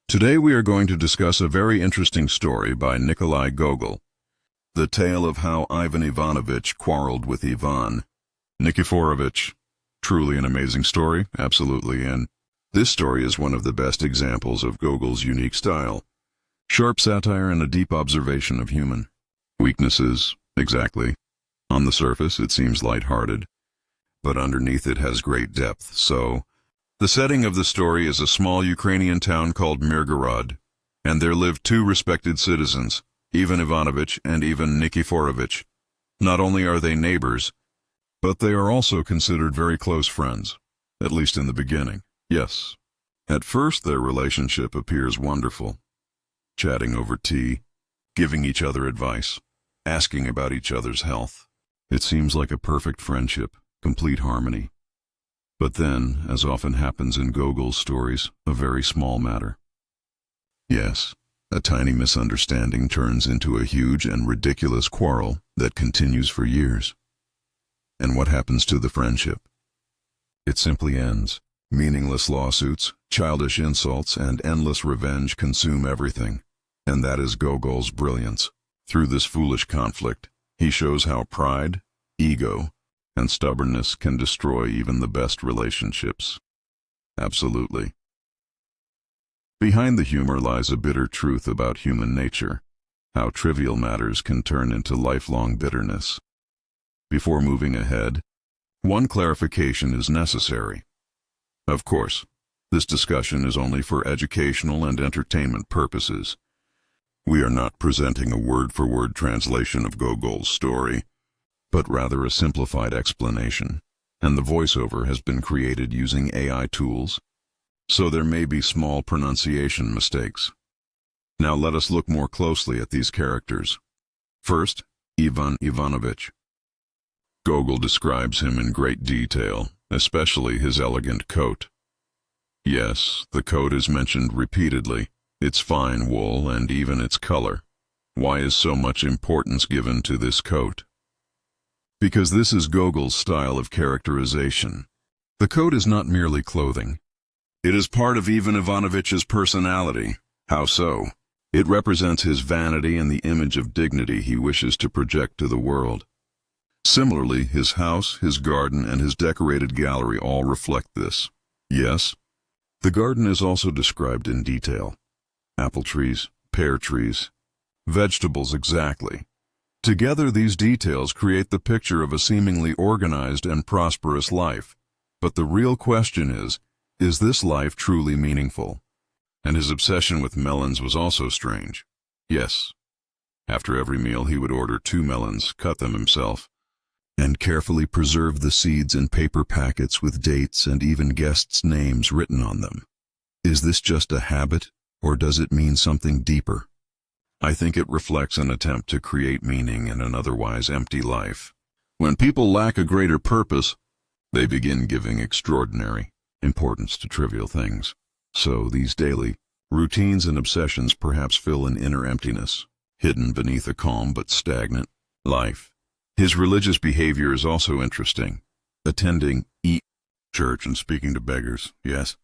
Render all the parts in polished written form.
Today we are going to discuss a very interesting story by Gogol. The tale of how Ivan Ivanovich quarreled with Ivan Nikiforovich. Truly an amazing story, absolutely, and this story is one of the best examples of Gogol's unique style. Sharp satire and a deep observation of human weaknesses, exactly. On the surface it seems light-hearted, but underneath it has great depth, the setting of the story is a small Ukrainian town called Mirgorod, and there lived two respected citizens, Ivan Ivanovich and Ivan Nikiforovich. Not only are they neighbors, but they are also considered very close friends, at least in the beginning. Yes. At first their relationship appears wonderful. Chatting over tea, giving each other advice, asking about each other's health. It seems like a perfect friendship, complete harmony. But then, as often happens in Gogol's stories, a very small matter. Yes, a tiny misunderstanding turns into a huge and ridiculous quarrel that continues for years. And what happens to the friendship? It simply ends. Meaningless lawsuits, childish insults, and endless revenge consume everything. And that is Gogol's brilliance. Through this foolish conflict, he shows how pride, ego, and stubbornness can destroy even the best relationships. Absolutely. Behind the humor lies a bitter truth about human nature, how trivial matters can turn into lifelong bitterness. Before moving ahead, one clarification is necessary. Of course, this discussion is only for educational and entertainment purposes. We are not presenting a word-for-word translation of Gogol's story, but rather a simplified explanation, and the voiceover has been created using AI tools, so there may be small pronunciation mistakes. Now let us look more closely at these characters. First, Ivan Ivanovich. Gogol describes him in great detail, especially his elegant coat. Yes, the coat is mentioned repeatedly, its fine wool and even its color. Why is so much importance given to this coat? Because this is Gogol's style of characterization. The coat is not merely clothing. It is part of Ivan Ivanovich's personality. How so? It represents his vanity and the image of dignity he wishes to project to the world. Similarly, his house, his garden, and his decorated gallery all reflect this. Yes, the garden is also described in detail. Apple trees, pear trees, vegetables exactly. Together these details create the picture of a seemingly organized and prosperous life. But the real question is this life truly meaningful? And his obsession with melons was also strange. Yes, after every meal he would order 2 melons, cut them himself, and carefully preserve the seeds in paper packets with dates and even guests' names written on them. Is this just a habit, or does it mean something deeper? I think it reflects an attempt to create meaning in an otherwise empty life. When people lack a greater purpose, they begin giving extraordinary importance to trivial things. So these daily routines and obsessions perhaps fill an inner emptiness, hidden beneath a calm but stagnant life. His religious behavior is also interesting. Attending church and speaking to beggars, yes.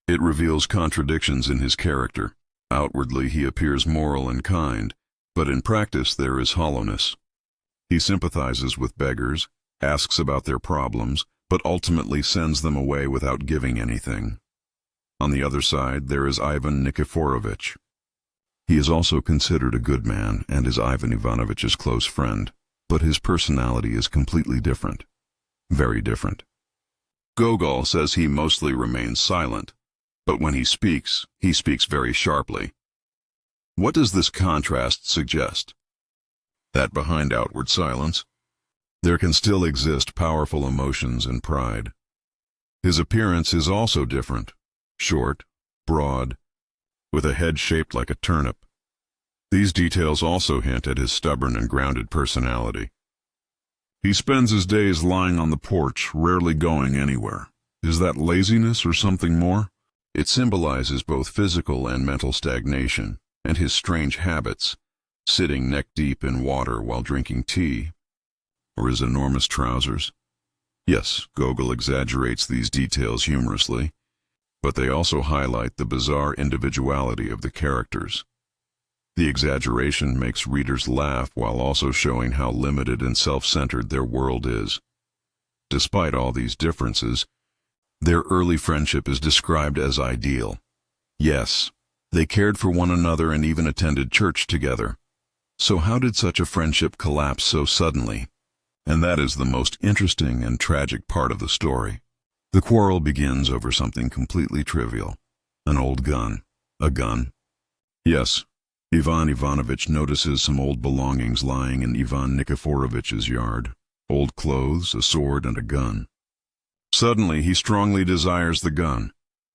It reveals contradictions in his character. Outwardly he appears moral and kind, but in practice there is hollowness. He sympathizes with beggars, asks about their problems, but ultimately sends them away without giving anything. On the other side, there is Ivan Nikiforovich. He is also considered a good man and is Ivan Ivanovich's close friend, but his personality is completely different. Very different. Gogol says he mostly remains silent, but when he speaks very sharply. What does this contrast suggest? That behind outward silence, there can still exist powerful emotions and pride. His appearance is also different. Short, broad, with a head shaped like a turnip. These details also hint at his stubborn and grounded personality. He spends his days lying on the porch, rarely going anywhere. Is that laziness or something more? It symbolizes both physical and mental stagnation, and his strange habits, sitting neck-deep in water while drinking tea, or his enormous trousers. Yes, Gogol exaggerates these details humorously, but they also highlight the bizarre individuality of the characters. The exaggeration makes readers laugh while also showing how limited and self-centered their world is. Despite all these differences, their early friendship is described as ideal. Yes, they cared for one another and even attended church together. So how did such a friendship collapse so suddenly? And that is the most interesting and tragic part of the story. The quarrel begins over something completely trivial. An old gun. A gun? Yes. Ivan Ivanovich notices some old belongings lying in Ivan Nikiforovich's yard. Old clothes, a sword, and a gun. Suddenly, he strongly desires the gun.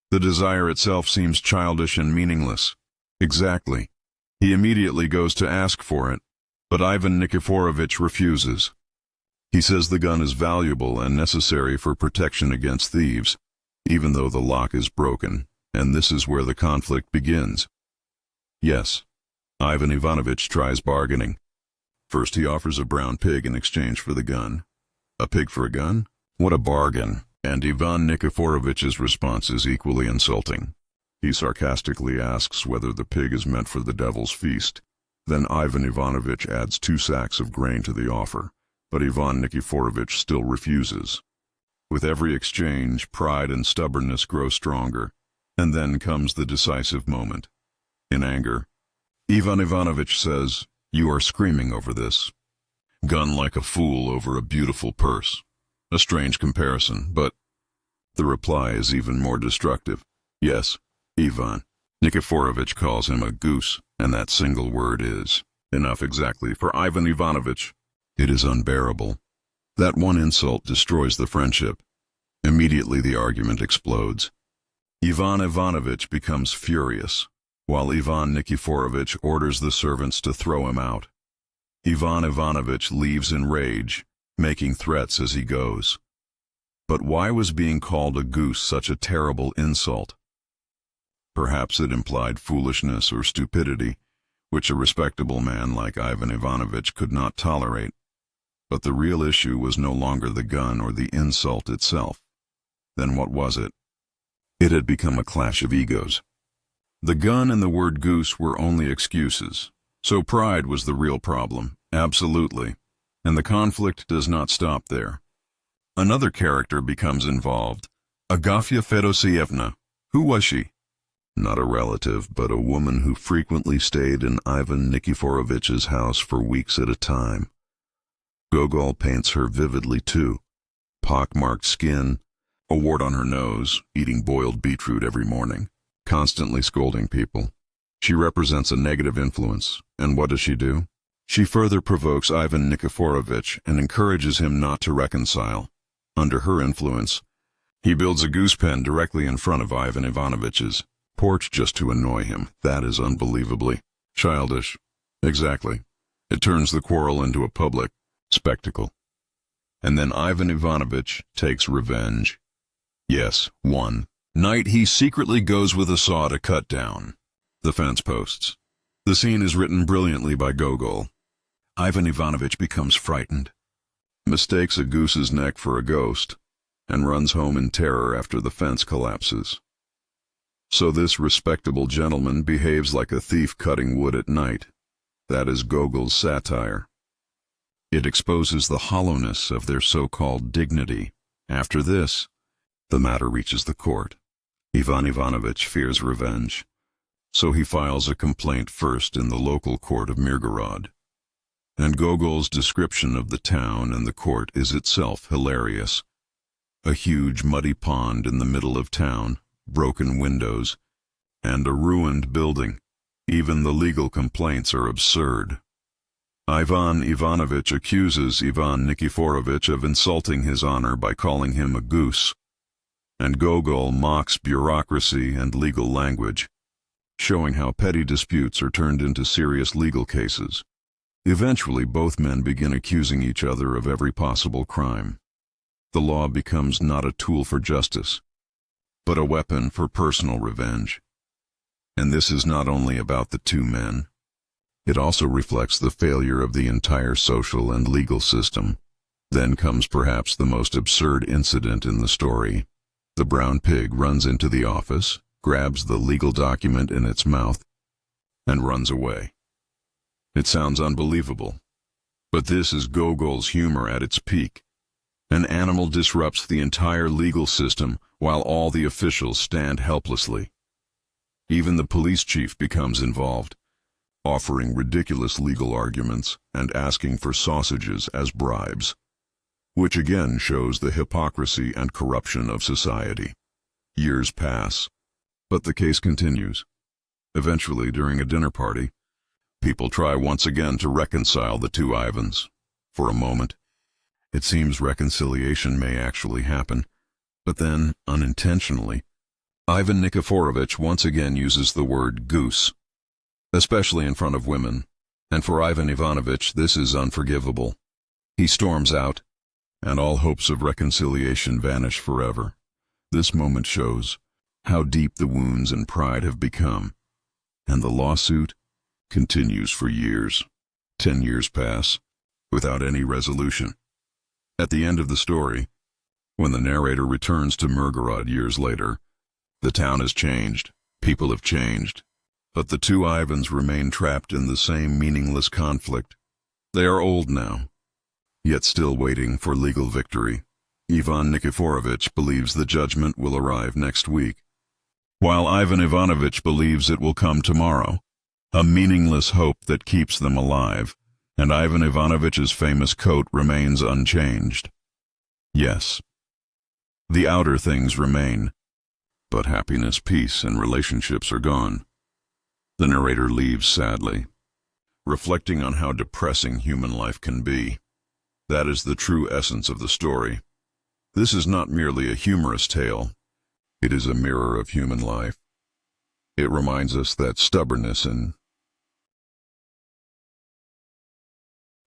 The desire itself seems childish and meaningless. Exactly. He immediately goes to ask for it, but Ivan Nikiforovich refuses. He says the gun is valuable and necessary for protection against thieves, even though the lock is broken, and this is where the conflict begins. Yes, Ivan Ivanovich tries bargaining. First he offers a brown pig in exchange for the gun. A pig for a gun? What a bargain! And Ivan Nikiforovich's response is equally insulting. He sarcastically asks whether the pig is meant for the devil's feast. Then Ivan Ivanovich adds 2 sacks of grain to the offer, but Ivan Nikiforovich still refuses. With every exchange, pride and stubbornness grow stronger, and then comes the decisive moment. In anger, Ivan Ivanovich says, "You are screaming over this. Gun like a fool over a beautiful purse." A strange comparison, but the reply is even more destructive. Yes, Ivan Nikiforovich calls him a goose, and that single word is enough exactly for Ivan Ivanovich. It is unbearable. That one insult destroys the friendship. Immediately the argument explodes. Ivan Ivanovich becomes furious, while Ivan Nikiforovich orders the servants to throw him out. Ivan Ivanovich leaves in rage, making threats as he goes. But why was being called a goose such a terrible insult? Perhaps it implied foolishness or stupidity, which a respectable man like Ivan Ivanovich could not tolerate. But the real issue was no longer the gun or the insult itself. Then what was it? It had become a clash of egos. The gun and the word goose were only excuses. So pride was the real problem, absolutely. And the conflict does not stop there. Another character becomes involved, Agafya Fedosievna. Who was she? Not a relative, but a woman who frequently stayed in Ivan Nikiforovich's house for weeks at a time. Gogol paints her vividly too. Pock-marked skin, a wart on her nose, eating boiled beetroot every morning, constantly scolding people. She represents a negative influence, and what does she do? She further provokes Ivan Nikiforovich and encourages him not to reconcile. Under her influence, he builds a goose pen directly in front of Ivan Ivanovich's porch just to annoy him. That is unbelievably childish. Exactly. It turns the quarrel into a public spectacle. And then Ivan Ivanovich takes revenge. Yes, one night he secretly goes with a saw to cut down the fence posts. The scene is written brilliantly by Gogol. Ivan Ivanovich becomes frightened, mistakes a goose's neck for a ghost, and runs home in terror after the fence collapses. So this respectable gentleman behaves like a thief cutting wood at night. That is Gogol's satire. It exposes the hollowness of their so-called dignity. After this, the matter reaches the court. Ivan Ivanovich fears revenge, so he files a complaint first in the local court of Mirgorod. And Gogol's description of the town and the court is itself hilarious. A huge muddy pond in the middle of town, broken windows, and a ruined building. Even the legal complaints are absurd. Ivan Ivanovich accuses Ivan Nikiforovich of insulting his honor by calling him a goose, and Gogol mocks bureaucracy and legal language, showing how petty disputes are turned into serious legal cases. Eventually, both men begin accusing each other of every possible crime. The law becomes not a tool for justice, but a weapon for personal revenge. And this is not only about the two men. It also reflects the failure of the entire social and legal system. Then comes perhaps the most absurd incident in the story. The brown pig runs into the office, grabs the legal document in its mouth, and runs away. It sounds unbelievable, but this is gogol's humor at its peak. An animal disrupts the entire legal system while all the officials stand helplessly. Even the police chief becomes involved, offering ridiculous legal arguments and asking for sausages as bribes, which again shows the hypocrisy and corruption of society. Years pass, but the case continues. Eventually, during a dinner party, people try once again to reconcile the two Ivans. For a moment, it seems reconciliation may actually happen, but then, unintentionally, Ivan Nikiforovich once again uses the word goose, especially in front of women, and for Ivan Ivanovich this is unforgivable. He storms out, and all hopes of reconciliation vanish forever. This moment shows how deep the wounds and pride have become, and the lawsuit continues for years. 10 years pass, without any resolution. At the end of the story, when the narrator returns to Mirgorod years later, the town has changed, people have changed, but the two Ivans remain trapped in the same meaningless conflict. They are old now, yet still waiting for legal victory. Ivan Nikiforovich believes the judgment will arrive next week, while Ivan Ivanovich believes it will come tomorrow, a meaningless hope that keeps them alive, and Ivan Ivanovich's famous quote remains unchanged. Yes, the outer things remain, but happiness, peace, and relationships are gone. The narrator leaves sadly, reflecting on how depressing human life can be. That is the true essence of the story. This is not merely a humorous tale. It is a mirror of human life. It reminds us that stubbornness and